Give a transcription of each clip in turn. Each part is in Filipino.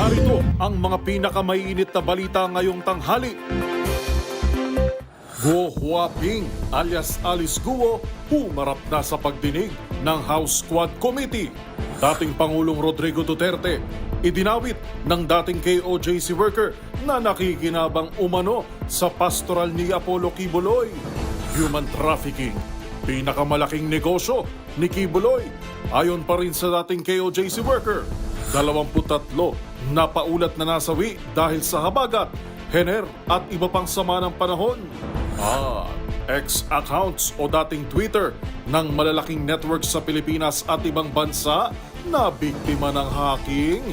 Narito ang mga pinakamaiinit na balita ngayong tanghali. Huwag alias Alice Guo humarap na sa pagdinig ng House Quad Committee. Dating Pangulong Rodrigo Duterte idinawit ng dating KOJC worker na nakikinabang umano sa pastoral ni Apollo Kibuloy. Human trafficking, pinakamalaking negosyo ni Kibuloy. Ayon pa rin sa dating KOJC worker, 23 na paulat na nasawi dahil sa habagat, hener at iba pang sama ng panahon. Ex-accounts o dating Twitter ng malalaking network sa Pilipinas at ibang bansa na biktima ng hacking.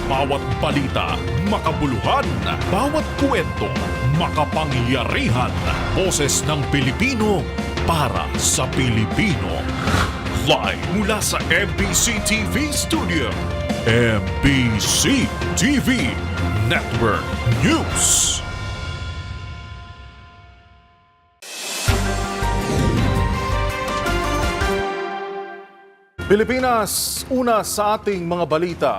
Bawat balita, makabuluhan. Bawat kwento, makapangyarihan. Boses ng Pilipino para sa Pilipino. Live mula sa MBC TV Studio. MBC TV Network News. Pilipinas, una sa ating mga balita.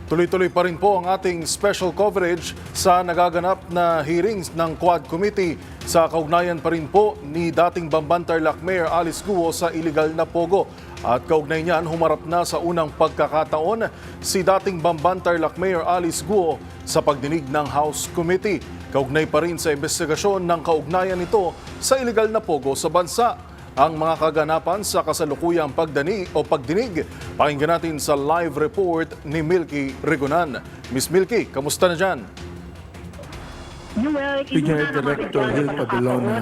Tuloy-tuloy pa rin po ang ating special coverage sa nagaganap na hearings ng Quad Committee sa kaugnayan pa rin po ni dating Bamban-Tarlac Mayor Alice Guo sa iligal na pogo. At kaugnay niyan, humarap na sa unang pagkakataon si dating Bamban-Tarlac Mayor Alice Guo sa pagdinig ng House Committee. Kaugnay pa rin sa investigasyon ng kaugnayan nito sa iligal na pogo sa bansa. Ang mga kaganapan sa kasalukuyang pagdinig, pakinggan natin sa live report ni Milky Regonan. Miss Milky, kamusta na dyan? Regional Director Hill Pabilona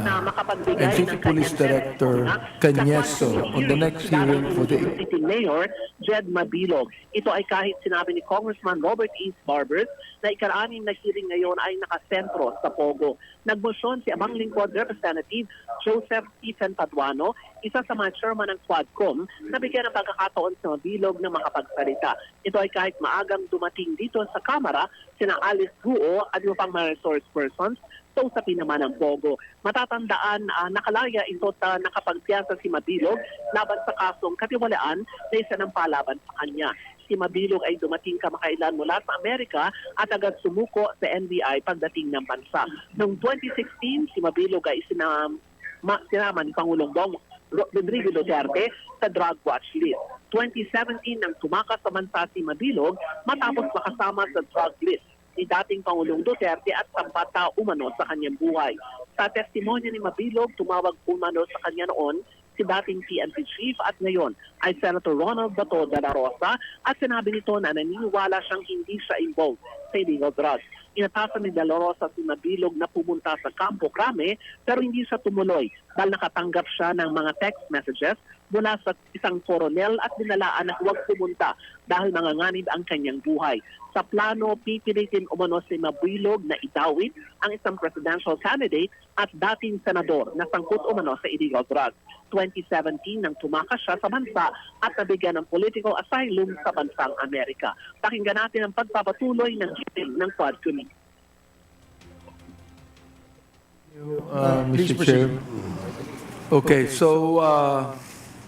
and City Police Director Canyeso on the next hearing for the City Mayor Jed Mabilog. Ito ay kahit sinabi ni Congressman Robert East Barbers na ika-6 na hearing ngayon ay nakasentro sa Pogo. Nagmosyon si Abang Lingkod Representative Joseph Stephen Paduano, isa sa mga chairman ng Quadcom, na bigyan ng pagkakataon sa Mabilog na makapagsalita. Ito ay kahit maagang dumating dito sa Kamara sina Alice Guo at iba pang mga resource persons sa usapin naman ng Pogo. Matatandaan, nakalaya ito na nakapagpiyasa si Mabilog laban sa kasong katiwalaan na isa ng palaban sa kanya. Si Mabilog ay dumating kamakailan mula sa Amerika at agad sumuko sa NBI pagdating ng bansa. Noong 2016, si Mabilog ay sinama ni Pangulong Rodrigo Duterte sa drug watch list. 2017 nang tumakas sa bansa si Mabilog matapos makasama sa drug list ni dating Pangulong Duterte at sampata umano sa kanyang buhay. Sa testimonya ni Mabilog, tumawag umano sa kanya noon si dating PNP Chief at ngayon ay Senator Ronald Bato de la Rosa at sinabi nito na naniniwala siyang hindi siya involved sa illegal drugs. Inatasan ni De La Rosa si Mabilog na pumunta sa Campo Crame pero hindi siya tumuloy dahil nakatanggap siya ng mga text messages mula sa isang koronel at dinalaan na huwag pumunta dahil manganganib ang kanyang buhay. Sa plano, pipilitin umano si Mabilog na idawit ang isang presidential candidate at dating senador na sangkot umano sa illegal drugs. 2017 nang tumakas siya sa bansa at nabigyan ng political asylum sa bansang Amerika. Pakinggan natin ang pagpapatuloy ng hearing ng Quad Committee. Mr. Chair. Okay, so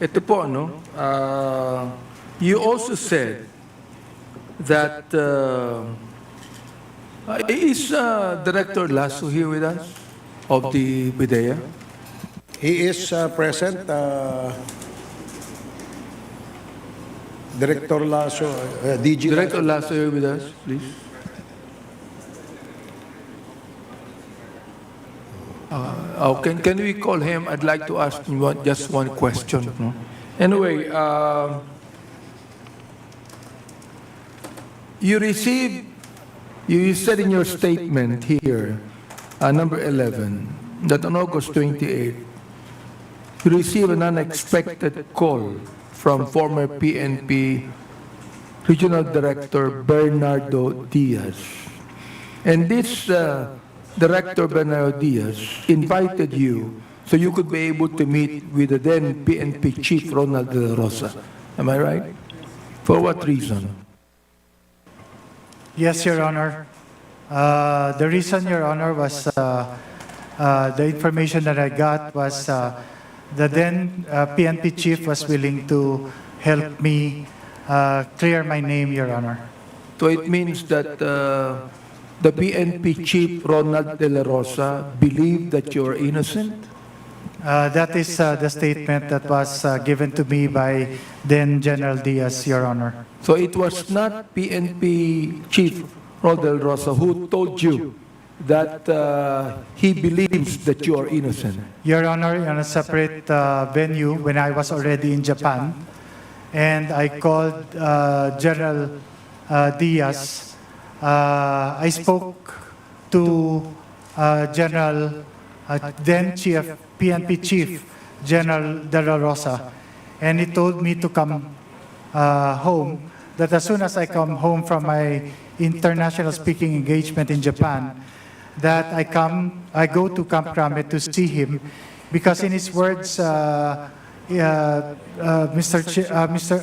ito po, no? You also said that is Director Lasso here with us of the PDEA? He is present. Director Lasso, DG Director Lasso here with us, please. Can we call him? I'd like to ask him just one question. No? Anyway, you said in your statement here, number 11, that on August 28, you received an unexpected call from former PNP Regional Director Bernardo Diaz. And this Director Bernardo Diaz invited you so you could be able to meet with the then PNP Chief Ronald De La Rosa. Am I right? For what reason? Yes, Your Honor. The reason, Your Honor, was the information that I got was the then PNP chief was willing to help me clear my name, Your Honor. So it means that the PNP chief, Ronald De La Rosa, believed that you are innocent? That is the statement that was given to me by then General Diaz, Your Honor. So it was not PNP chief, Ronald De La Rosa, who told you that he believes that you are innocent? Your Honor, in a separate venue, when I was already in Japan, and I called General Diaz, I spoke to General, then Chief, PNP Chief, General De La Rosa, and he told me to come home, that as soon as I come home from my international speaking engagement in Japan, that I go to Camp Kramet to see him, because in his words, Mr.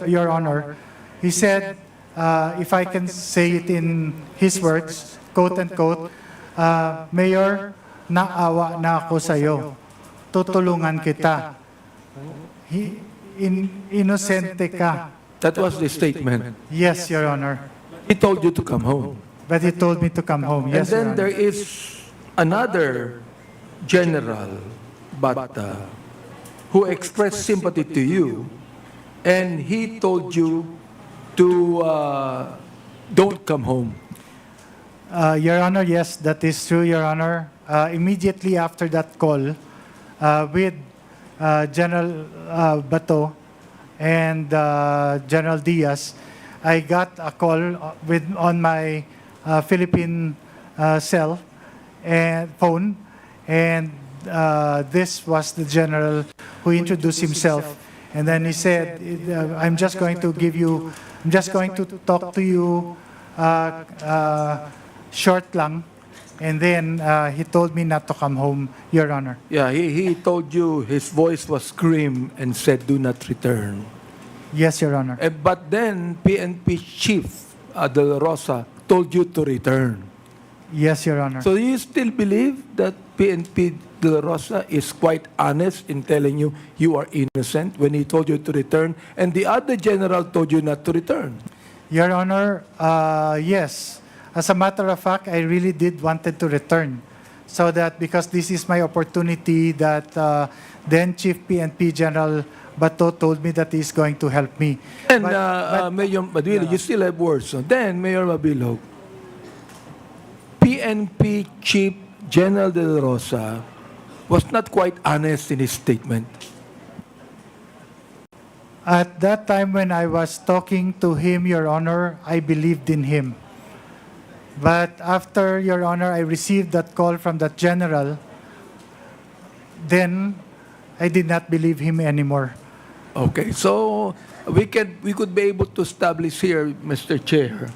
Your Honor, he said, if I can say it in his words, quote unquote, Mayor, naawa na ako sa'yo. Tutulungan kita. Inosente ka. That was the statement. Yes, Your Honor. He told you to come home. But he told me to come home. Yes, And then Your Honor. there is another general, but who expressed sympathy to you, and he told you to don't come home. Your Honor, yes, that is true, Your Honor. Immediately after that call with General Bato and General Diaz, I got a call on my Philippine cell and phone, and this was the general who introduced himself, and then he said, I'm just going to talk to you short lang, and then he told me not to come home, Your Honor. Yeah, he told you, his voice was grim and said, do not return. Yes, Your Honor. But then PNP chief De La Rosa told you to return. Yes, Your Honor. So you still believe that PNP De La Rosa is quite honest in telling you you are innocent when he told you to return, and the other general told you not to return? Your Honor, yes. As a matter of fact, I really did wanted to return. So that because this is my opportunity that then Chief PNP General Bato told me that he's going to help me. And But- Mayor Mabilog, you still have words. So then, Mayor Mabilog, PNP Chief General De La Rosa was not quite honest in his statement. At that time when I was talking to him, Your Honor, I believed in him. But after, Your Honor, I received that call from that general, then I did not believe him anymore. Okay, so we could be able to establish here, Mr. Chair,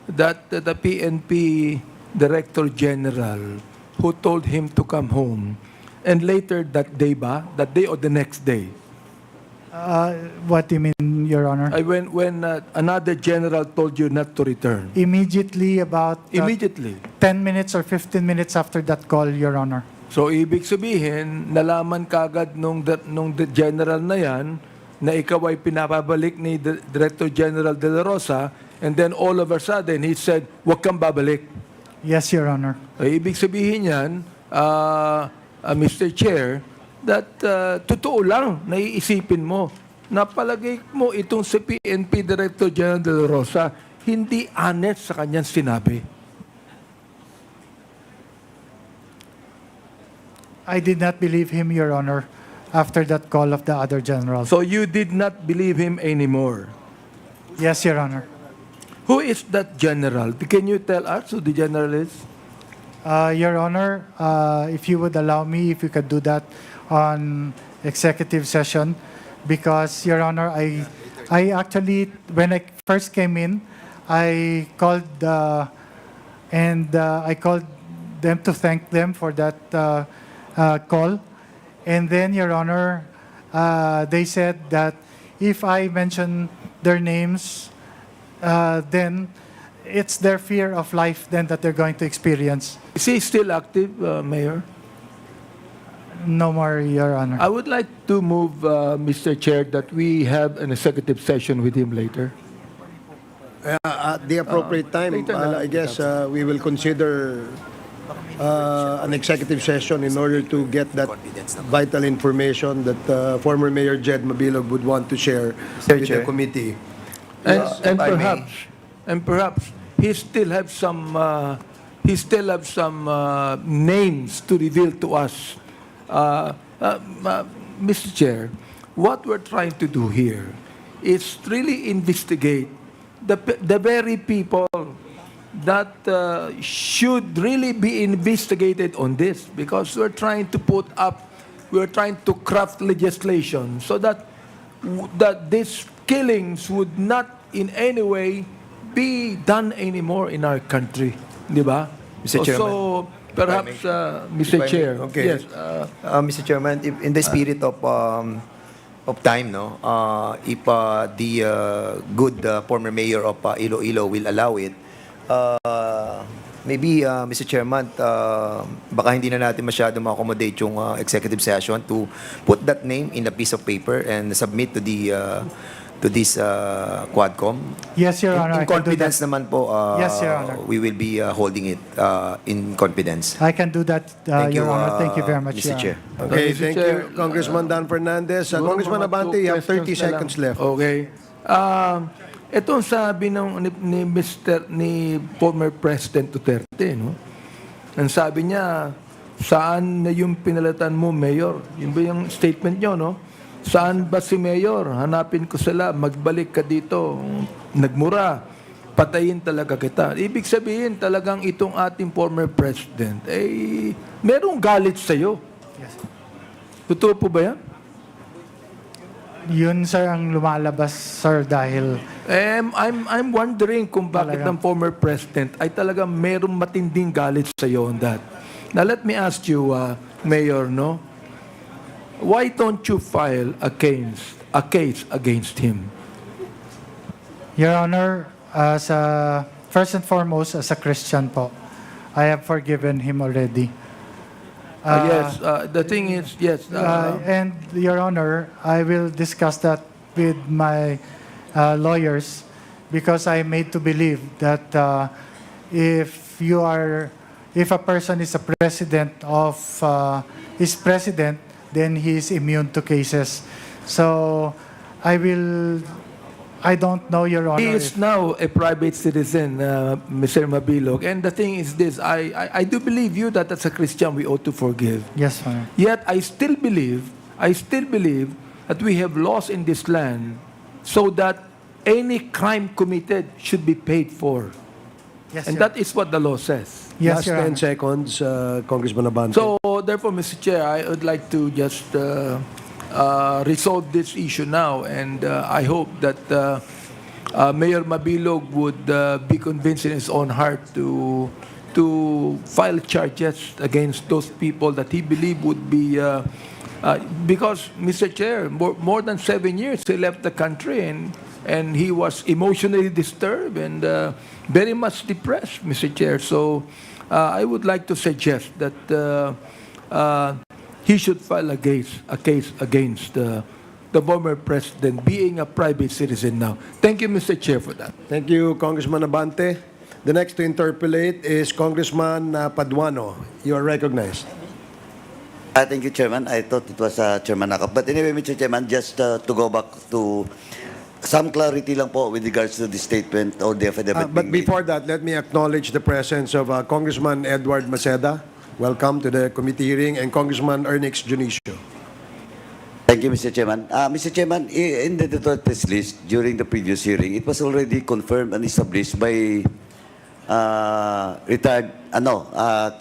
that the PNP Director General who told him to come home, and later that day or the next day, What do you mean, Your Honor? when another general told you not to return. Immediately about Immediately. 10 minutes or 15 minutes after that call, Your Honor. So ibig sabihin, nalaman kagad nung general na yan na ikaw ay pinapabalik ni Director General De La Rosa, and then all of a sudden he said, "Huwag kang babalik." Yes, Your Honor. Ibig sabihin yan, Mr. Chair, that totoo lang, naiisipin mo, napalagay mo itong si PNP Director General De La Rosa, hindi honest sa kanyang sinabi. I did not believe him, Your Honor, after that call of the other generals. So you did not believe him anymore. Yes, Your Honor. Who is that general? Can you tell us who the general is? Your Honor, if you would allow me, if you could do that on executive session, because, Your Honor, I actually, when I first came in, I called I called them to thank them for that call. And then, Your Honor, they said that if I mention their names, then it's their fear of life then that they're going to experience. Is he still active, Mayor? No more, Your Honor. I would like to move, Mr. Chair, that we have an executive session with him later. At the appropriate time, later na lang. I guess we will consider an executive session in order to get that vital information that former Mayor Jed Mabilog would want to share with the committee. And perhaps he still have some names to reveal to us. Mr. Chair, what we're trying to do here is really investigate the very people that should really be investigated on this, because we're trying to craft legislation so that these killings would not in any way be done anymore in our country, di ba? Mr. Chairman, So perhaps, Mr. Chair, Okay. yes, Mr. Chairman, if in the spirit of time, no, if the good former mayor of Iloilo will allow it, maybe, Mr. Chairman, baka hindi na natin masyado ma-accommodate yung executive session to put that name in a piece of paper and submit to the to this Quadcom. Yes, Your Honor. I In can do confidence that. naman po, Yes, Your Honor. we will be holding it in confidence. I can do that, Thank you, Your Honor. Thank you very much, Mr. Your Chair. Honor. Okay, Mr. thank Chair, you, Congressman Dan Fernandez. siguro Congressman mga Abante, two you have 30 questions na lang. seconds left. Okay. Itong sabi ni former President Duterte, no? Ang sabi niya, saan na yung pinalatan mo, Mayor? Yun ba yung statement niyo, no? Saan ba si Mayor? Hanapin ko sila, magbalik ka dito. Nagmura, patayin talaga kita. Ibig sabihin talagang itong ating former President, merong galit sa'yo. Yes. Totoo po ba yan? Yun, sir, ang lumalabas, sir, dahil I'm wondering kung bakit Talaga. ang former president ay talagang merong matinding galit sa iyo on that. Now let me ask you, Mayor, no? Why don't you file a case against him? Your Honor, first and foremost, as a Christian po, I have forgiven him already. Yes, the thing is, yes. And Your Honor, I will discuss that with my lawyers, because I made to believe that if a person is a president then he is immune to cases. So I don't know, Your Honor. He is now a private citizen, Mr. Mabilog. And the thing is this, I do believe you that as a Christian we ought to forgive. Yes, Honor. Yet I still believe that we have laws in this land so that any crime committed should be paid for. Yes, And Your- that is what the law says. Yes, Last Your 10 Honor. seconds, Congressman Abante. So therefore, Mr. Chair, I would like to just resolve this issue now, and I hope that Mayor Mabilog would be convinced in his own heart to file charges against those people that he believed would be because, Mr. Chair, more than 7 years he left the country, and he was emotionally disturbed and very much depressed, Mr. Chair. So I would like to suggest that he should file a case against the former president, being a private citizen now. Thank you, Mr. Chair, for that. Thank you, Congressman Abante. The next to interpolate is Congressman Paduano. You are recognized. Thank you, Chairman. I thought it was Chairman Nakap. But anyway, Mr. Chairman, just to go back to some clarity lang po with regards to the statement or the affidavit But being made. before that, let me acknowledge the presence of Congressman Edward Maceda. Welcome to the committee hearing, and Congressman Ernix Junicio. Thank you, Mr. Chairman. Mr. Chairman, in the Duterte's list during the previous hearing, it was already confirmed and established by retired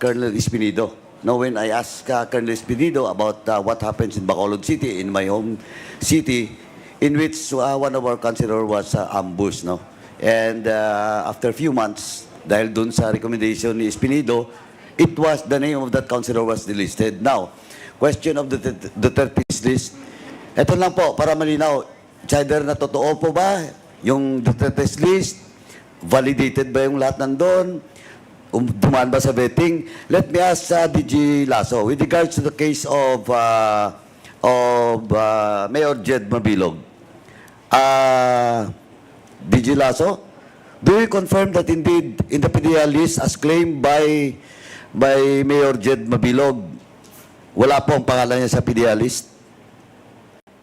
Colonel Espinido. Now, when I asked Colonel Espinido about what happens in Bacolod City, in my home city, in which one of our councilor was ambushed, no? And after a few months, dahil dun sa recommendation ni Espinido, it was, the name of that councilor was delisted. Now, question of the Duterte's list, eto lang po, para malinaw, it's either na totoo po ba yung Duterte's list validated ba yung lahat nandun? Dumaan ba sa vetting? Let me ask DG Lasso, with regards to the case of Mayor Jed Mabilog. DG Lasso, do you confirm that indeed in the PDEA list as claimed by Mayor Jed Mabilog, wala po ang pangalan niya sa PDEA list?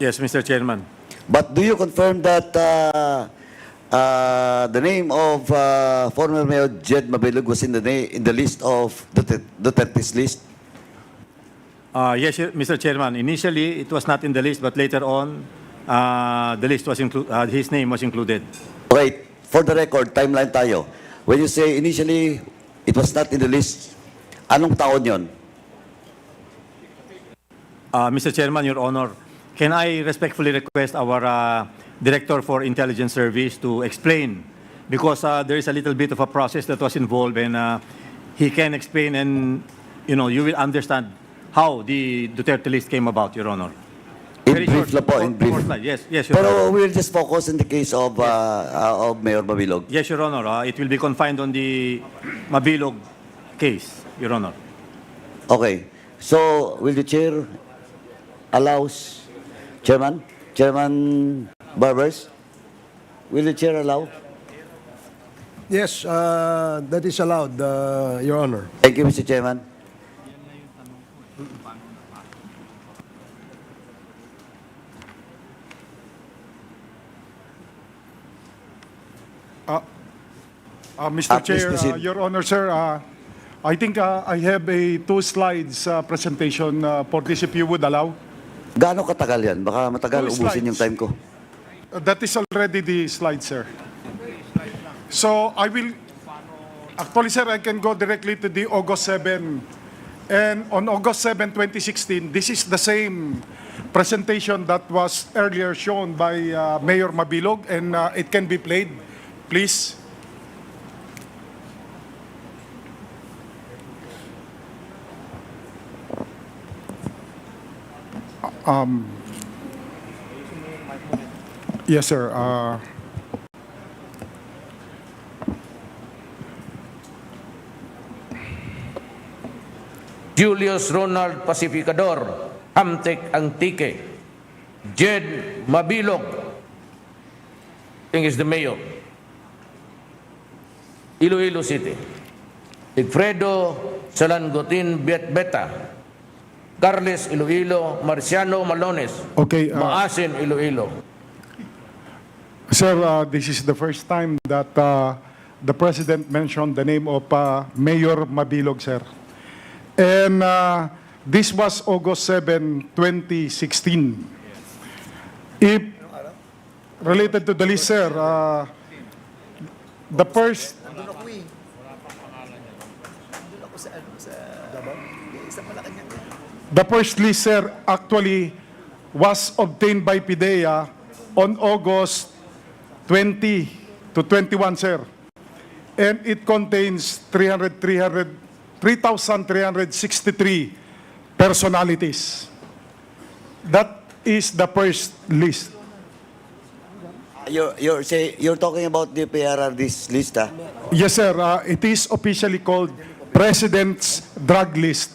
Yes, Mr. Chairman. But do you confirm that the name of former Mayor Jed Mabilog was in the list of Duterte's list? Yes, Mr. Chairman. Initially, it was not in the list, but later on, the list was his name was included. Wait, for the record, timeline tayo. When you say initially it was not in the list, anong taon yon? Mr. Chairman, Your Honor, can I respectfully request our Director for Intelligence Service to explain? Because there is a little bit of a process that was involved, and he can explain, and you will understand how the Duterte list came about, Your Honor. In Very brief short, lang po, in brief. four slides. Yes, Your Pero Honor. we'll just focus on the case of Mayor Mabilog. Yes, Your Honor. It will be confined on the Mabilog case, Your Honor. Okay. So, will the chair allows Chairman Barbers, will the chair allow? Yes, that is allowed, Your Honor. Thank you, Mr. Chairman. Mr. Please Chair, proceed. Your Honor, sir, I think I have a 2 slides presentation for this, if you would allow. Gaano katagal yan? Baka matagal, 2 ubusin slides. yung time ko. That is already the slide, sir. So I will, actually, sir, I can go directly to the August 7. And on August 7, 2016, this is the same presentation that was earlier shown by Mayor Mabilog, and it can be played, please. Yes, sir. Julius Ronald Pacificador, Amtek Antique, Jed Mabilog, I think is the mayor, Iloilo City, Igfredo Salangotin Beta, Carles Iloilo, Marciano Malones, Okay, Maasin Iloilo. Sir, this is the first time that the President mentioned the name of Mayor Mabilog, sir. And this was August 7, 2016. If related to the list, sir, the first list, sir, actually was obtained by PDEA on August 20 to 21, sir. And it contains 3,363 personalities. That is the first list. You're talking about the PRRD's list, ah? Yes, sir. It is officially called President's Drug List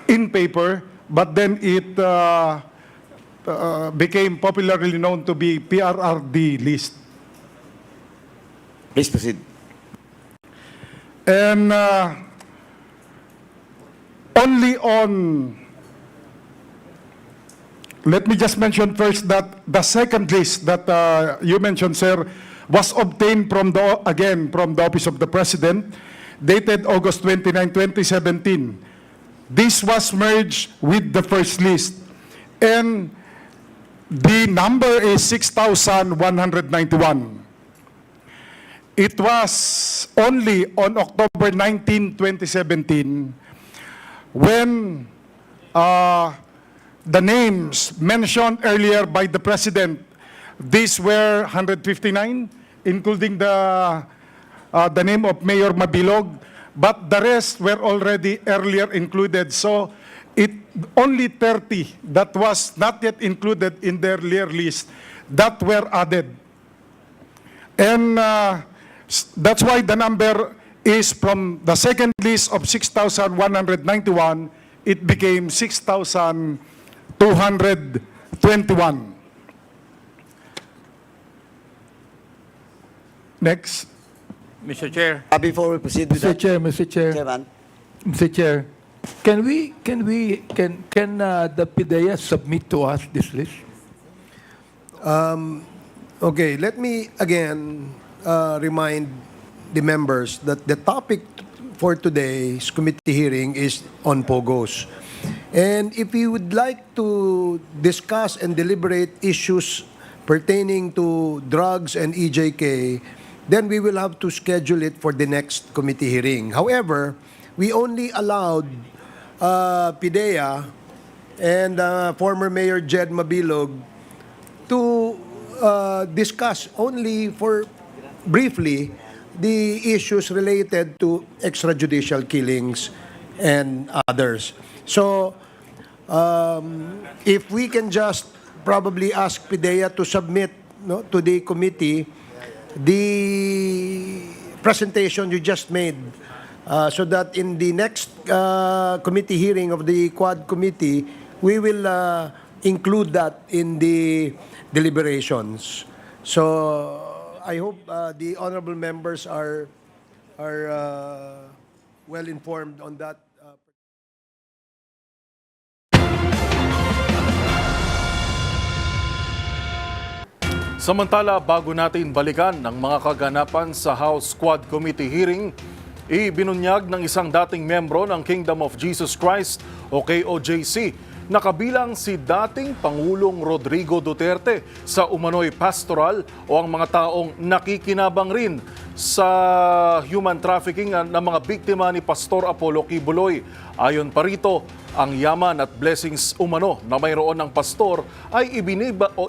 in paper, but then it became popularly known to be PRRD list. Please proceed. And only on, let me just mention first that the second list that you mentioned, sir, was obtained from from the Office of the President, dated August 29, 2017. This was merged with the first list. And the number is 6,191. It was only on October 19, 2017, when the names mentioned earlier by the President, these were 159, including the name of Mayor Mabilog, but the rest were already earlier included. So only 30 that was not yet included in the earlier list that were added. And That's why the number is from the second list of 6,191, it became 6,221. Next. Mr. Chair. Before we proceed with Mr. that, Chair, Mr. Chair, Chairman, Mr. Chair, can the PDEA submit to us this list? Okay, let me again remind the members that the topic for today's committee hearing is on POGOs. And if you would like to discuss and deliberate issues pertaining to drugs and EJK, then we will have to schedule it for the next committee hearing. However, we only allowed PDEA and former Mayor Jed Mabilog to discuss only for briefly the issues related to extrajudicial killings and others. So, if we can just probably ask PDEA to submit to the committee the presentation you just made, so that in the next committee hearing of the Quad Committee, we will include that in the deliberations. So I hope the honorable members are well informed on that. Samantala, bago natin balikan ang mga kaganapan sa House Quad Committee hearing, ibinunyag ng isang dating membro ng Kingdom of Jesus Christ o KOJC na kabilang si dating Pangulong Rodrigo Duterte sa umano'y pastoral o ang mga taong nakikinabang rin sa human trafficking ng mga biktima ni Pastor Apollo Kibuloy. Ayon pa rito, ang yaman at blessings umano na mayroon ng pastor ay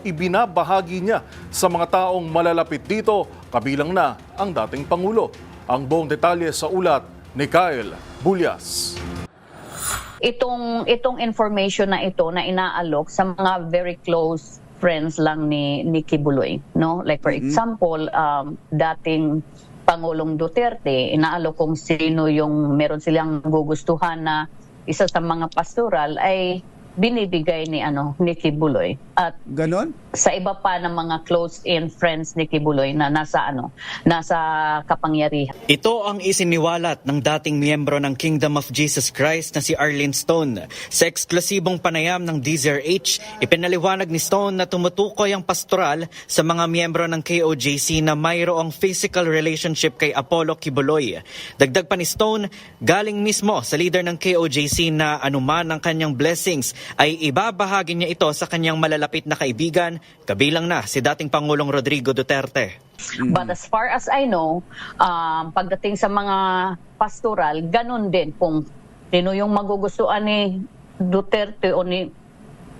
ibinabahagi niya sa mga taong malalapit dito, kabilang na ang dating Pangulo. Ang buong detalye sa ulat ni Kyle Bulyas. Itong information na ito na inaalok sa mga very close friends lang ni Kibuloy, no? Like for example, dating Pangulong Duterte, inaalok kung sino yung meron silang gugustuhan na isa sa mga pastoral ay binibigay ni Kibuloy. At ganon? Sa iba pa ng mga close-in friends ni Kibuloy na nasa kapangyarihan. Ito ang isiniwalat ng dating miyembro ng Kingdom of Jesus Christ na si Arlene Stone. Sa eksklusibong panayam ng DZRH, ipinaliwanag ni Stone na tumutukoy ang pastoral sa mga miyembro ng KOJC na mayroong physical relationship kay Apollo Kibuloy. Dagdag pa ni Stone, galing mismo sa leader ng KOJC na anuman ang kanyang blessings ay ibabahagi niya ito sa kanyang malalapit na kaibigan, kabilang na si dating Pangulong Rodrigo Duterte. But as far as I know, pagdating sa mga pastoral, ganun din kung sino yung magugustuhan ni Duterte o ni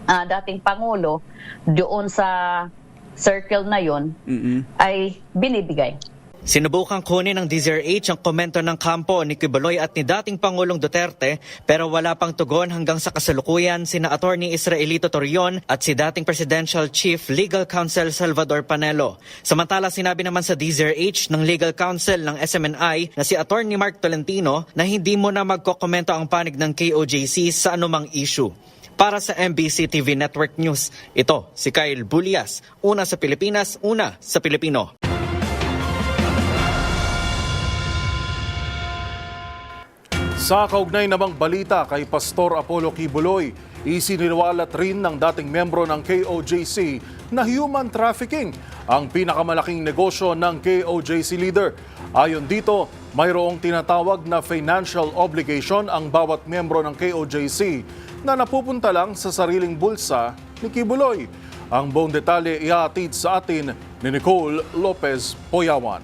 dating Pangulo doon sa circle na yon ay binibigay. Sinubukang kunin ng DZRH ang komento ng kampo ni Kibuloy at ni dating Pangulong Duterte pero wala pang tugon hanggang sa kasalukuyan sina Attorney Israelito Torion at si dating Presidential Chief Legal Counsel Salvador Panelo. Samantala sinabi naman sa DZRH ng Legal Counsel ng SMNI na si Attorney Mark Tolentino na hindi muna magkokomento ang panig ng KOJC sa anumang issue. Para sa MBC TV Network News, ito si Kyle Bulyas, una sa Pilipinas, una sa Pilipino. Sa kaugnay namang balita kay Pastor Apollo Kibuloy, isiniwalat rin ng dating membro ng KOJC na human trafficking ang pinakamalaking negosyo ng KOJC leader. Ayon dito, mayroong tinatawag na financial obligation ang bawat membro ng KOJC na napupunta lang sa sariling bulsa ni Kibuloy. Ang buong detalye ihatid sa atin ni Nicole Lopez Poyawan.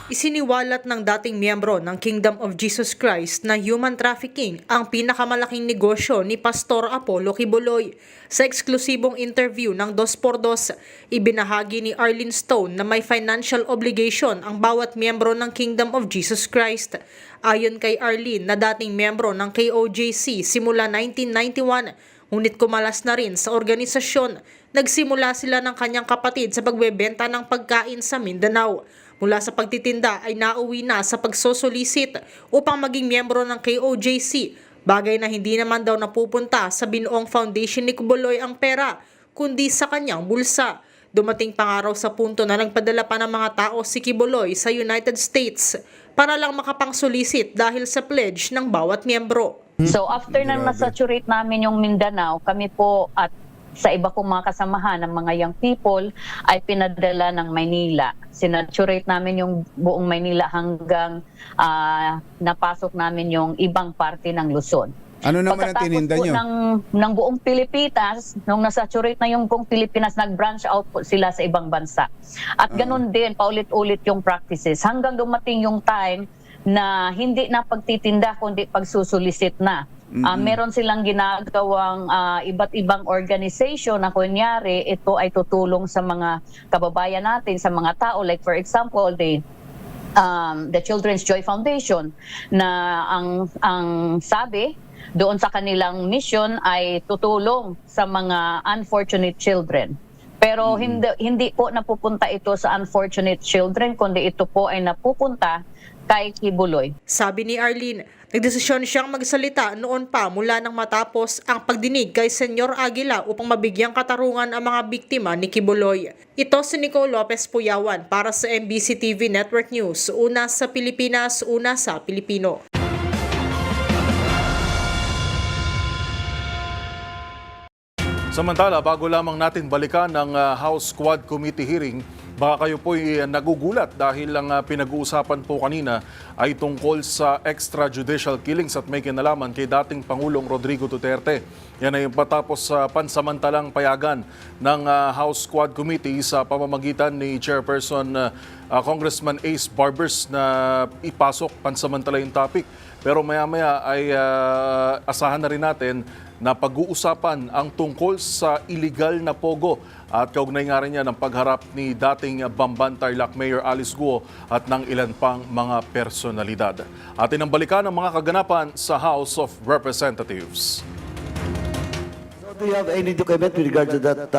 Isiniwalat ng dating miyembro ng Kingdom of Jesus Christ na human trafficking ang pinakamalaking negosyo ni Pastor Apollo Kibuloy. Sa eksklusibong interview ng 2x2, ibinahagi ni Arlene Stone na may financial obligation ang bawat miyembro ng Kingdom of Jesus Christ. Ayon kay Arlene na dating miyembro ng KOJC simula 1991, Ngunit kumalas na rin sa organisasyon. Nagsimula sila ng kanyang kapatid sa pagbebenta ng pagkain sa Mindanao. Mula sa pagtitinda ay nauwi na sa pagsosolicit upang maging miyembro ng KOJC, bagay na hindi naman daw napupunta sa binuong foundation ni Quiboloy ang pera, kundi sa kanyang bulsa. Dumating pa nga raw sa punto na nagpadala pa ng mga tao si Quiboloy sa United States para lang makapang-solicit dahil sa pledge ng bawat miyembro. So after nang nasaturate namin yung Mindanao, kami po at sa iba kong mga kasamahan ng mga young people ay pinadala ng Maynila. Sinaturate namin yung buong Maynila hanggang napasok namin yung ibang parte ng Luzon. Ano naman ang tininda nyo? Ng buong Pilipinas, nung nasaturate na yung buong Pilipinas, nag-branch out po sila sa ibang bansa. At ganun din, paulit-ulit yung practices. Hanggang dumating yung time na hindi na pagtitinda, kundi pagsusulisit na. Meron silang ginagawang iba't ibang organization na kunyari, ito ay tutulong sa mga kababayan natin, sa mga tao. Like for example, the Children's Joy Foundation na ang sabi doon sa kanilang mission ay tutulong sa mga unfortunate children. Pero hindi po napupunta ito sa unfortunate children, kundi ito po ay napupunta kay Quiboloy. Sabi ni Arlene, nagdesisyon siyang magsalita noon pa mula nang matapos ang pagdinig kay Senyor Aguila upang mabigyang katarungan ang mga biktima ni Quiboloy. Ito si Nicole Lopez Puyawan para sa MBC TV Network News. Una sa Pilipinas, una sa Pilipino. Samantala, bago lamang natin balikan ng House Quad Committee hearing, baka kayo po'y nagugulat dahil ang pinag-uusapan po kanina ay tungkol sa extrajudicial killings at may kinalaman kay dating Pangulong Rodrigo Duterte. Yan ay patapos sa pansamantalang payagan ng House Quad Committee sa pamamagitan ni Chairperson Congressman Ace Barbers na ipasok pansamantala yung topic. Pero maya-maya ay asahan na rin natin na pag-uusapan ang tungkol sa illegal na pogo at kaugnay nga rin yan ang pagharap ni dating Bamban Tarlac Mayor Alice Guo at ng ilan pang mga personalidad. Atin ang balikan ang mga kaganapan sa House of Representatives. So do you have any document with regard to that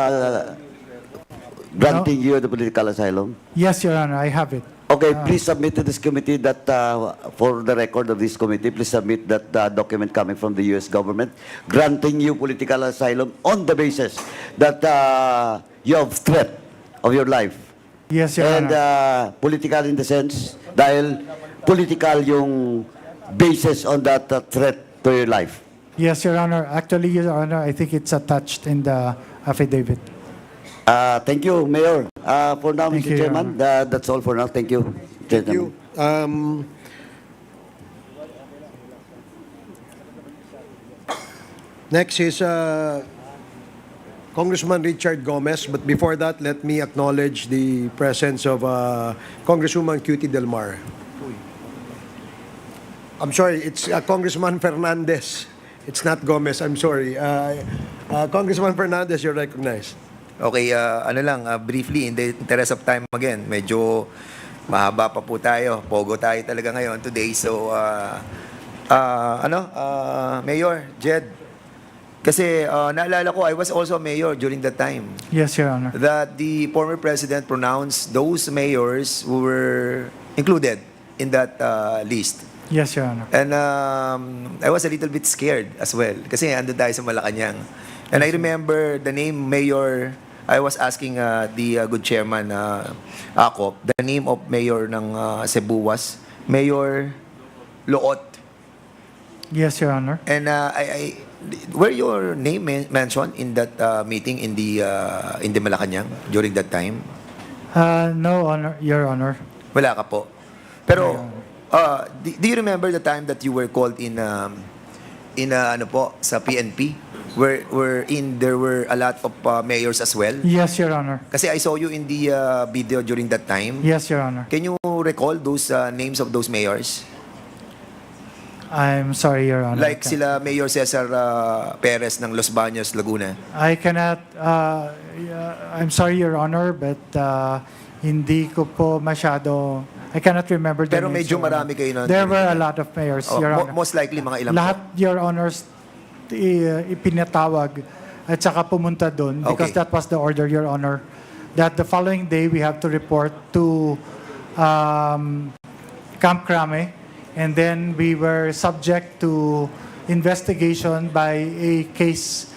granting you the political asylum? Yes, Your Honor, I have it. Okay, please submit to this committee that, for the record of this committee, please submit that document coming from the U.S. government granting you political asylum on the basis that you have threat of your life. Yes, Your And Honor. political in the sense, dahil political yung basis on that threat to your life. Yes, Your Honor. Actually, Your Honor, I think it's attached in the affidavit. Thank you, Mayor. For now, Thank Mr. you, Your Chairman, that's all for now. Thank you. Thank you. Next is Congressman Richard Gomez, but before that, let me acknowledge the presence of Congresswoman Cutie Del Mar. I'm sorry, it's Congressman Fernandez. It's not Gomez, I'm sorry. Congressman Fernandez, you're recognized. Okay, briefly, in the interest of time again, medyo mahaba pa po tayo. Pogo tayo talaga ngayon today. So, Mayor, Jed, kasi naalala ko, I was also a mayor during that time. Yes, Your Honor. That the former president pronounced those mayors who were included in that list. Yes, Your Honor. And I was a little bit scared as well kasi andun tayo sa Malacanang. And I remember the name Mayor, I was asking the good chairman ako, the name of mayor ng Cebu was Mayor Loot. Yes, Your Honor. And were your name mentioned in that meeting in the Malacanang during that time? No, Honor, Your Honor. Wala ka po. Pero do you remember the time that you were called in ano po sa PNP? There were a lot of mayors as well. Yes, Your Honor. Kasi I saw you in the video during that time. Yes, Your Honor. Can you recall those names of those mayors? I'm sorry, Your Honor. Like sila Mayor Cesar Perez ng Los Baños, Laguna. I cannot, I'm sorry, Your Honor, but hindi ko po masyado, I cannot remember the Pero names, medyo Your Honor. marami kayo nun. There were a lot of mayors, Your Honor. Most likely mga ilang Lahat, Your Honors, ipinatawag at saka pumunta doon because Okay. that was the order, Your Honor, that the following day we have to report to Camp Crame, and then we were subject to investigation by a case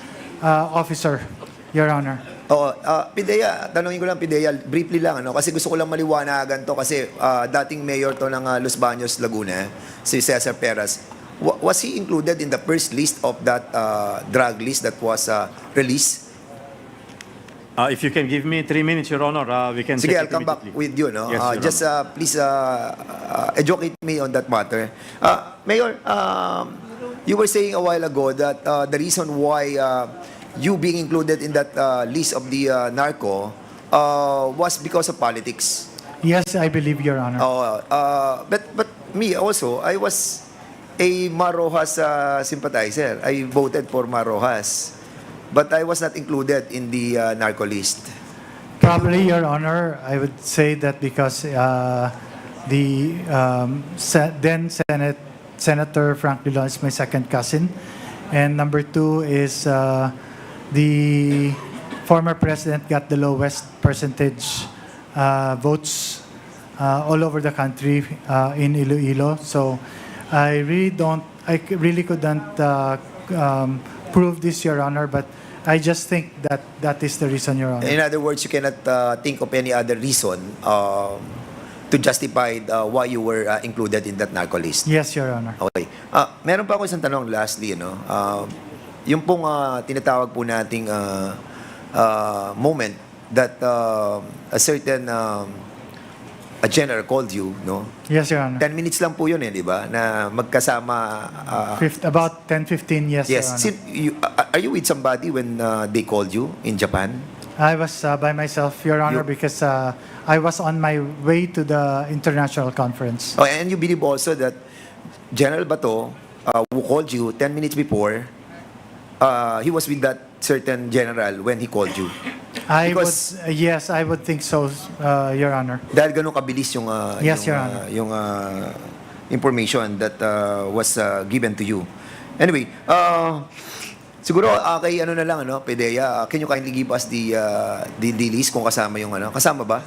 officer, Your Honor. Oo, PDEA, tanongin ko lang PDEA, briefly lang, ano, kasi gusto ko lang maliwanagan to kasi dating mayor to ng Los Baños, Laguna, si Cesar Perez. Was he included in the first list of that drug list that was released? If you can give me 3 minutes, Your Honor, we can Sige, check I'll it come back immediately. with you. No? Yes, Your Just please educate me on that matter. Mayor, you were saying a while ago that the reason why you being included in that list of the narco was because of politics. Yes, I believe, Your Honor. But me also, I was a Marojas sympathizer. I voted for Marojas. But I was not included in the narco list. Probably, Your Honor, I would say that because the then Senator Frank Dillon is my second cousin, and number two is the former president got the lowest percentage votes all over the country in Iloilo. So I really couldn't prove this, Your Honor, but I just think that that is the reason, Your Honor. In other words, you cannot think of any other reason to justify why you were included in that narco list. Yes, Your Honor. Okay. Meron pa ako isang tanong lastly, no? Yung pong tinatawag po nating moment that a certain a general called you, no? Yes, Your Honor. 10 minutes lang po yun, di ba? Na magkasama. About 10-15, yes, Your Honor. Are you with somebody when they called you in Japan? I was by myself, Your Honor, because I was on my way to the international conference. Oh, and you believe also that General Bato, who called you 10 minutes before, he was with that certain general when he called you? Yes, I would think so, Your Honor. Dahil ganun kabilis yung Yes, Your Honor. yung information that was given to you. Anyway, siguro kay ano na lang, ano, PDEA, can you kindly give us the list kung kasama yung ano? Kasama ba?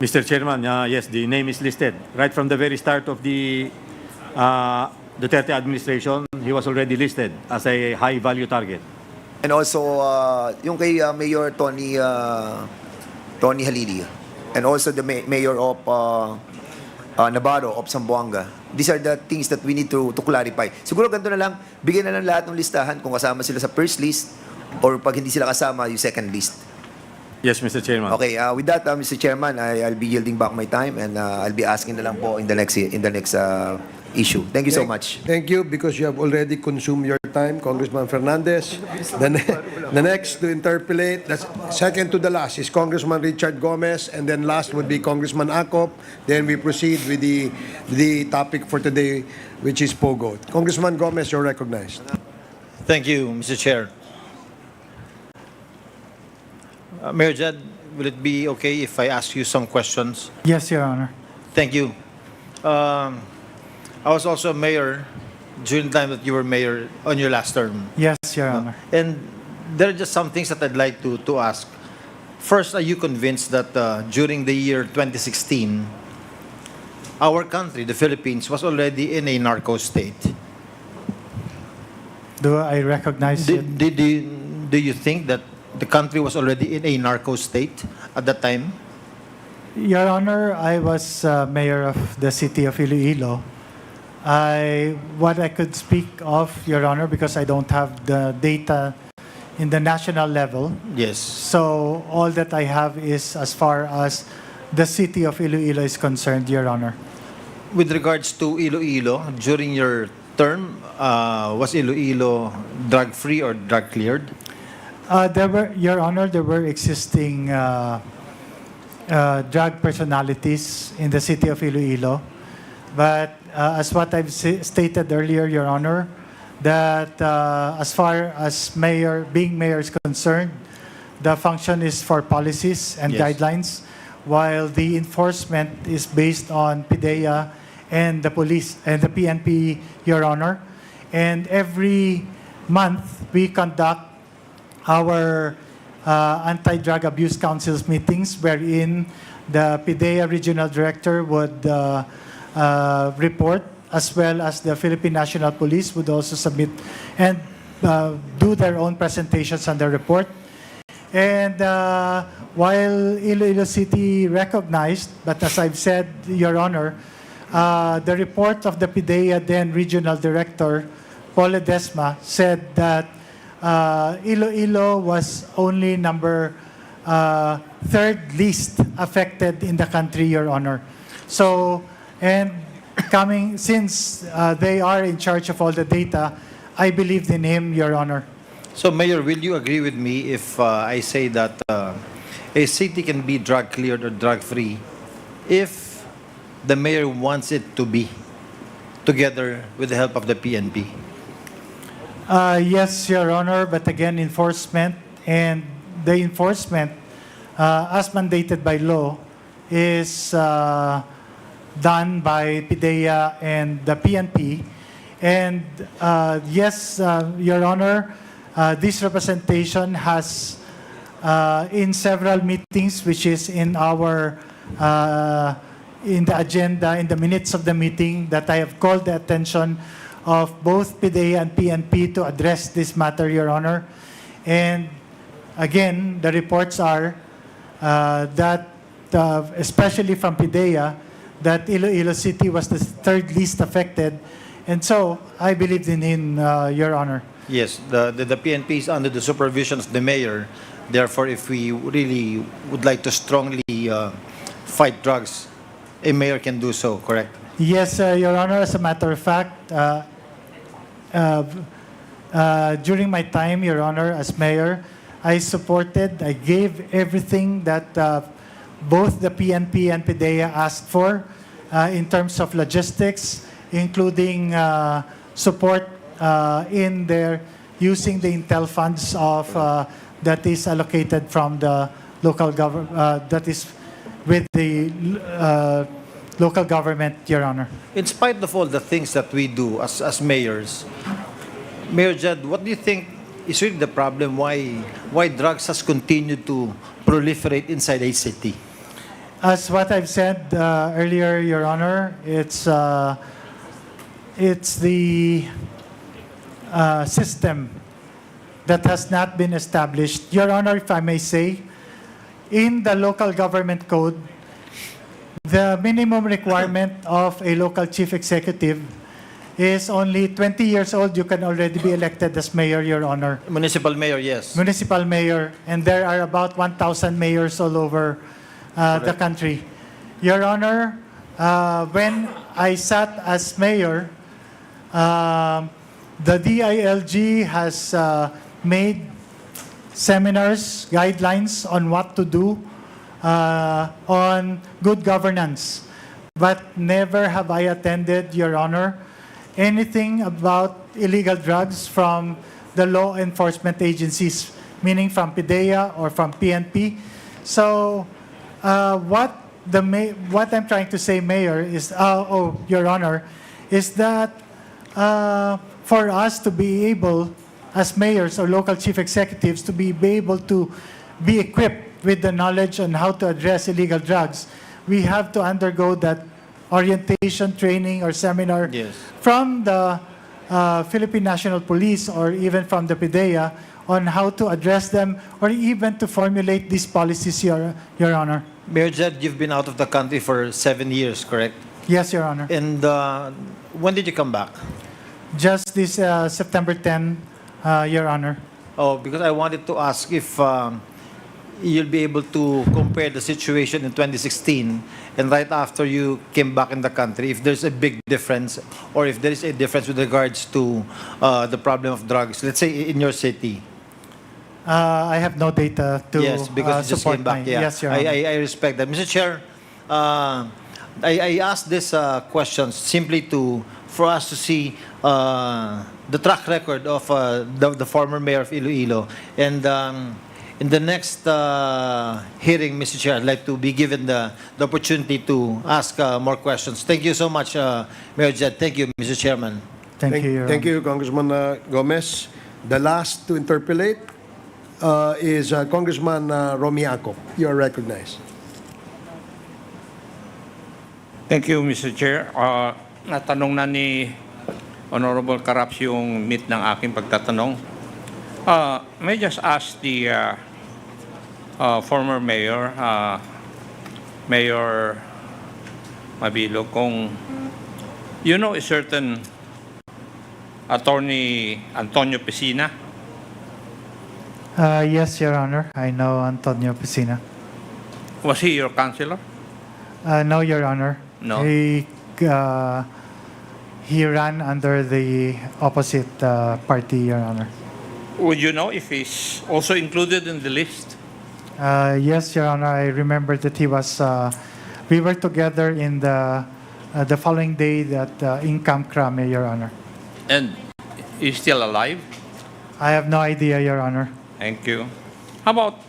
Mr. Chairman, yes, the name is listed. Right from the very start of the Duterte administration, he was already listed as a high-value target. And also, yung kay Mayor Tony Halili, and also the Mayor of Navarro of Zamboanga. These are the things that we need to clarify. Siguro ganito na lang, bigyan na lang lahat ng listahan kung kasama sila sa first list or pag hindi sila kasama, yung second list. Yes, Mr. Chairman. Okay, with that, Mr. Chairman, I'll be yielding back my time and I'll be asking na lang po in the next issue. Thank you so much. Thank you, because you have already consumed your time, Congressman Fernandez. The next to interpolate, the second to the last, is Congressman Richard Gomez, and then last would be Congressman Acop. Then we proceed with the topic for today, which is Pogo. Congressman Gomez, you're recognized. Thank you, Mr. Chair. Mayor Jed, will it be okay if I ask you some questions? Yes, Your Honor. Thank you. I was also a mayor during the time that you were mayor on your last term. Yes, Your Honor. And there are just some things that I'd like to ask. First, are you convinced that during the year 2016, our country, the Philippines, was already in a narco state? Do I recognize it? Do you think that the country was already in a narco state at that time? Your Honor, I was mayor of the city of Iloilo. What I could speak of, Your Honor, because I don't have the data in the national level. Yes. So all that I have is as far as the city of Iloilo is concerned, Your Honor. With regards to Iloilo, during your term, was Iloilo drug-free or drug-cleared? Your Honor, there were existing drug personalities in the city of Iloilo. But as what I've stated earlier, Your Honor, that as far as being mayor is concerned, the function is for policies and guidelines, while the enforcement is based on PDEA and the police and the PNP, Your Honor. And every month, we conduct our anti-drug abuse councils meetings, wherein the PDEA regional director would report, as well as the Philippine National Police would also submit and do their own presentations on the report. And while Iloilo City recognized, but as I've said, Your Honor, the report of the PDEA then regional director, Paul Ledesma, said that Iloilo was only third least affected in the country, Your Honor. So, and since they are in charge of all the data, I believed in him, Your Honor. So, Mayor, will you agree with me if I say that a city can be drug-cleared or drug-free if the mayor wants it to be, together with the help of the PNP? Yes, Your Honor, but again, enforcement, and the enforcement, as mandated by law, is done by PDEA and the PNP. And yes, Your Honor, this representation has, in several meetings, which is in our in the agenda, in the minutes of the meeting, that I have called the attention of both PDEA and PNP to address this matter, Your Honor. And again, the reports are that, especially from PDEA, that Iloilo City was the third least affected. And so, I believed in him, Your Honor. Yes, the PNP is under the supervision of the mayor. Therefore, if we really would like to strongly fight drugs, a mayor can do so, correct? Yes, Your Honor. As a matter of fact, during my time, Your Honor, as mayor, I gave everything that both the PNP and PDEA asked for in terms of logistics, including support in their using the intel funds of that is allocated from the local government, that is with the local government, Your Honor. In spite of all the things that we do as mayors, Mayor Jed, what do you think is really the problem why drugs has continued to proliferate inside a city? As what I've said earlier, Your Honor, it's the system that has not been established. Your Honor, if I may say, in the local government code, the minimum requirement of a local chief executive is only 20 years old. You can already be elected as mayor, Your Honor. Municipal mayor, yes. Municipal mayor, and there are about 1,000 mayors all over the country. Your Honor, when I sat as mayor, the DILG has made seminars, guidelines on what to do on good governance. But never have I attended, Your Honor, anything about illegal drugs from the law enforcement agencies, meaning from PDEA or from PNP. So what I'm trying to say, Mayor, is, Your Honor, is that for us to be able, as mayors or local chief executives, to be able to be equipped with the knowledge on how to address illegal drugs, we have to undergo that orientation, training, or seminar from the Philippine National Police or even from the PDEA on how to address them or even to formulate these policies, Your Honor. Mayor Jed, you've been out of the country for 7 years, correct? Yes, Your Honor. And when did you come back? Just this September 10, Your Honor. Oh, because I wanted to ask if you'll be able to compare the situation in 2016 and right after you came back in the country, if there's a big difference or if there is a difference with regards to the problem of drugs, let's say in your city. I have no data to yes, because you just support came back. Yeah. Yes, Your Honor. I respect that. Mr. Chair, I asked this question simply for us to see the track record of the former mayor of Iloilo. And in the next hearing, Mr. Chair, I'd like to be given the opportunity to ask more questions. Thank you so much, Mayor Jed. Thank you, Mr. Chairman. Thank you, Your Thank Honor. you, Congressman Gomez. The last to interpolate is Congressman Romy Acop. You are recognized. Thank you, Mr. Chair. Natanong na ni Honorable Caraps yung meat ng aking pagtatanong. May I just ask the former mayor, Mayor Mabilog, kung you know a certain Attorney Antonio Piscina? Yes, Your Honor. I know Antonio Piscina. Was he your counselor? No, Your Honor. No. He ran under the opposite party, Your Honor. Would you know if he's also included in the list? Yes, Your Honor. I remember that he was. We were together in the following day that in Camp Crame, Your Honor. And he's still alive? I have no idea, Your Honor. Thank you. How about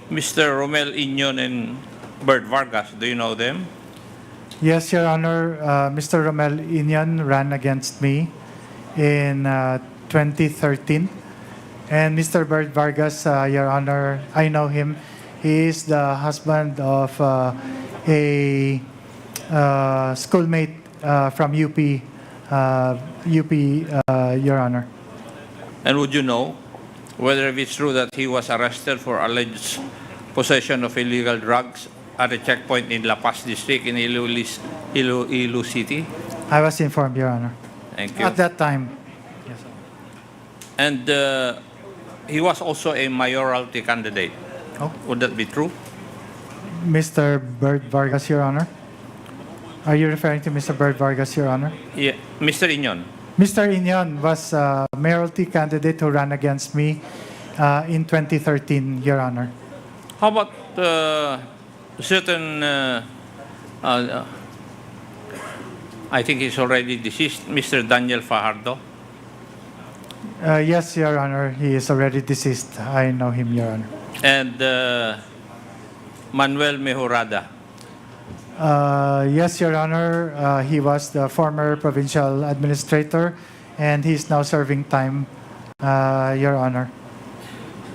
Mr. Romel Inyon and Bert Vargas? Do you know them? Yes, Your Honor. Mr. Romel Inyan ran against me in 2013. And Mr. Bert Vargas, Your Honor, I know him. He is the husband of a schoolmate from UP, Your Honor. And would you know whether it's true that he was arrested for alleged possession of illegal drugs at a checkpoint in La Paz District in Iloilo City? I was informed, Your Honor. Thank you. At that time. Yes, sir. And he was also a mayoralty candidate. Oh. Would that be true? Mr. Bert Vargas, Your Honor. Are you referring to Mr. Bert Vargas, Your Honor? Yeah. Mr. Inyon. Mr. Inyon was a mayoralty candidate who ran against me in 2013, Your Honor. How about certain, I think he's already deceased, Mr. Daniel Fajardo? Yes, Your Honor. He is already deceased. I know him, Your Honor. And Manuel Mejorada? Yes, Your Honor. He was the former provincial administrator and he's now serving time, Your Honor.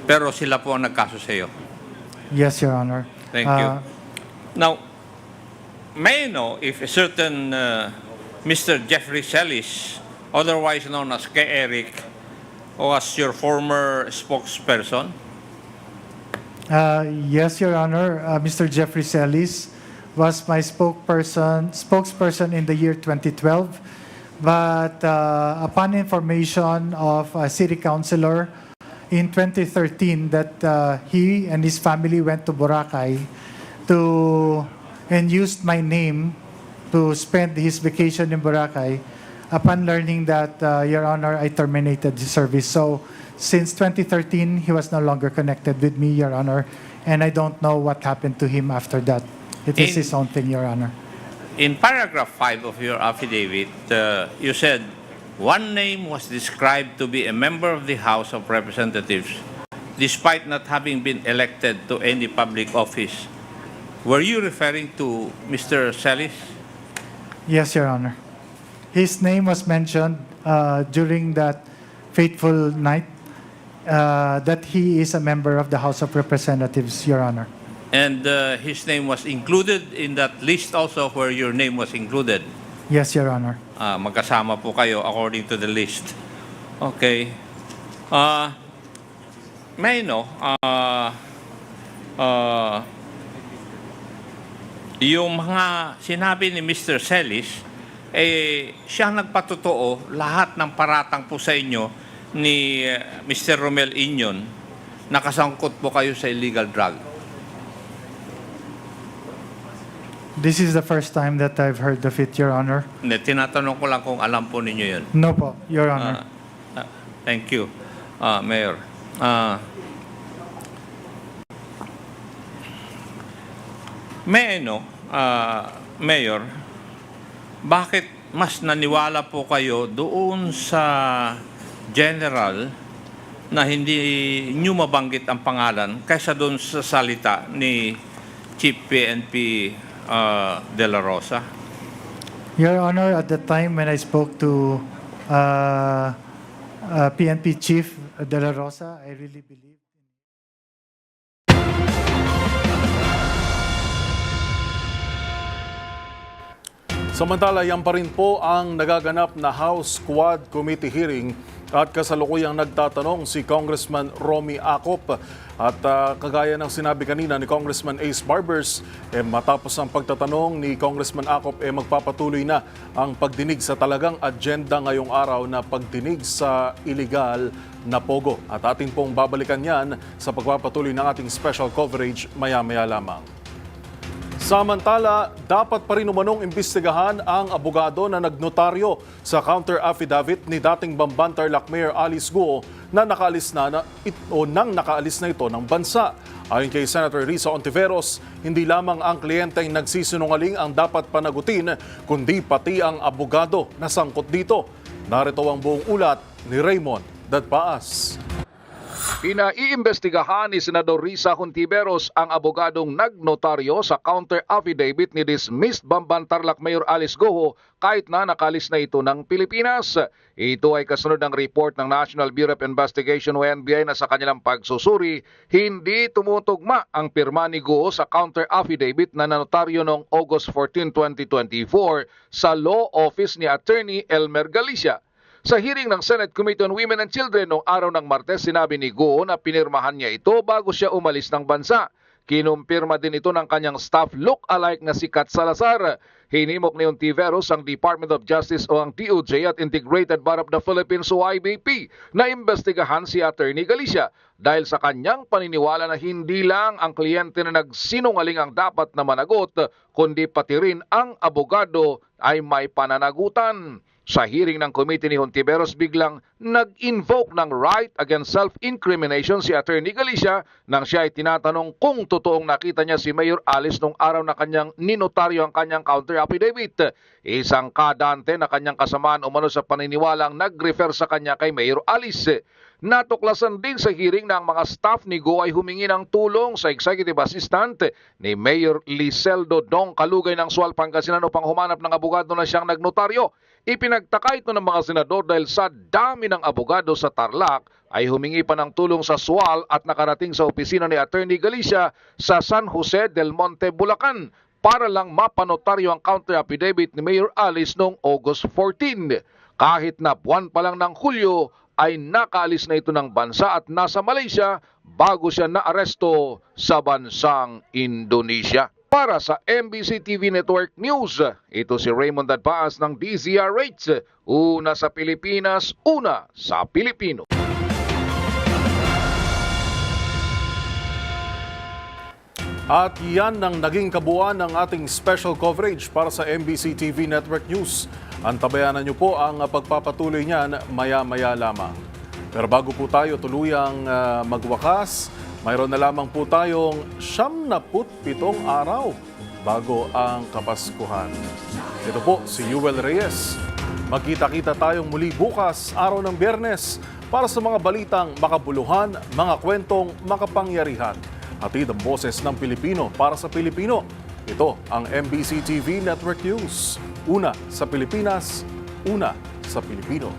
Pero sila po ang nagkaso sa iyo. Yes, Your Honor. Thank you. Now, may I know if a certain Mr. Jeffrey Celis, otherwise known as K. Eric, was your former spokesperson? Yes, Your Honor. Mr. Jeffrey Celis was my spokesperson in the year 2012. But upon information of a city councilor in 2013 that he and his family went to Boracay and used my name to spend his vacation in Boracay, upon learning that, Your Honor, I terminated his service. So since 2013, he was no longer connected with me, Your Honor, and I don't know what happened to him after that. It is his own thing, Your Honor. In paragraph 5 of your affidavit, you said, one name was described to be a member of the House of Representatives, despite not having been elected to any public office. Were you referring to Mr. Celis? Yes, Your Honor. His name was mentioned during that fateful night that he is a member of the House of Representatives, Your Honor. And his name was included in that list also where your name was included? Yes, Your Honor. Magkasama po kayo according to the list. Okay. May I know, yung mga sinabi ni Mr. Celis, siya nagpatotoo lahat ng paratang po sa inyo ni Mr. Romel Inyon, nakasangkot po kayo sa illegal drug. This is the first time that I've heard of it, Your Honor. Hindi, tinatanong ko lang kung alam po ninyo yun. No po, Your Honor. Thank you, Mayor. Mayor, bakit mas naniwala po kayo doon sa general na hindi nyo mabanggit ang pangalan kaysa doon sa salita ni Chief PNP De La Rosa? Your Honor, at the time when I spoke to PNP Chief De La Rosa, I really believe. Samantala, yan pa rin po ang nagaganap na House Quad Committee hearing at kasalukuyang nagtatanong si Congressman Romy Acop. At kagaya ng sinabi kanina ni Congressman Ace Barbers, matapos ang pagtatanong ni Congressman Acop, magpapatuloy na ang pagdinig sa talagang agenda ngayong araw na pagdinig sa illegal na pogo. At atin pong babalikan yan sa pagpapatuloy ng ating special coverage maya-maya lamang. Samantala, dapat pa rin umanong imbestigahan ang abogado na nagnotaryo sa counter affidavit ni dating Bamban Tarlac Mayor Alice Guo na nakaalis na ito ng bansa. Ayon kay Senator Risa Ontiveros, hindi lamang ang kliyenteng nagsisinungaling ang dapat panagutin, kundi pati ang abogado na sangkot dito. Narito ang buong ulat ni Raymond Dadpaas. Pinaiimbestigahan ni Senador Risa Hontiveros ang abogadong nagnotaryo sa counter affidavit ni dismissed Bamban Tarlac Mayor Alice Guo kahit na nakalis na ito ng Pilipinas. Ito ay kasunod ng report ng National Bureau of Investigation o NBI na sa kanilang pagsusuri, hindi tumutugma ang pirma ni Guo sa counter affidavit na nanotaryo noong August 14, 2024 sa law office ni Attorney Elmer Galicia. Sa hearing ng Senate Committee on Women and Children noong araw ng Martes, sinabi ni Guo na pinirmahan niya ito bago siya umalis ng bansa. Kinumpirma din ito ng kanyang staff look-alike na si Kat Salazar. Hinimok ni Ontiveros ang Department of Justice o ang DOJ at Integrated Bar of the Philippines o IBP na imbestigahan si Attorney Galicia dahil sa kanyang paniniwala na hindi lang ang kliyente na nagsinungaling ang dapat na managot, kundi pati rin ang abogado ay may pananagutan. Sa hearing ng committee ni Hontiveros, biglang nag-invoke ng right against self-incrimination si Attorney Galicia nang siya ay tinatanong kung totoong nakita niya si Mayor Alice nung araw na kanyang ninotaryo ang kanyang counter affidavit. Isang kadante na kanyang kasamaan umano sa paniniwalang nag-refer sa kanya kay Mayor Alice. Natuklasan din sa hearing na ang mga staff ni Guo ay humingi ng tulong sa executive assistant ni Mayor Liseldo Dong Kalugay ng Sual, Pangasinan upang humanap ng abogado na siyang nagnotaryo. Ipinagtaka ito ng mga senador dahil sa dami ng abogado sa Tarlac ay humingi pa ng tulong sa Sual at nakarating sa opisina ni Attorney Galicia sa San Jose del Monte, Bulacan para lang mapanotaryo ang counter affidavit ni Mayor Alice noong August 14. Kahit na buwan pa lang ng Hulyo ay nakaalis na ito ng bansa at nasa Malaysia bago siya naaresto sa bansang Indonesia. Para sa MBC TV Network News, ito si Raymond Dadpaas ng DZRH. Una sa Pilipinas, una sa Pilipino. At yan ang naging kabuuan ng ating special coverage para sa MBC TV Network News. Antabayanan niyo po ang pagpapatuloy niyan maya-maya lamang. Pero bago po tayo tuluyang magwakas, mayroon na lamang po tayong 77 araw bago ang Kapaskuhan. Ito po si Yuel Reyes. Magkita-kita tayong muli bukas, araw ng Biyernes, para sa mga balitang makabuluhan, mga kwentong makapangyarihan. Hatid ang boses ng Pilipino para sa Pilipino. Ito ang MBC TV Network News. Una sa Pilipinas, una sa Pilipino.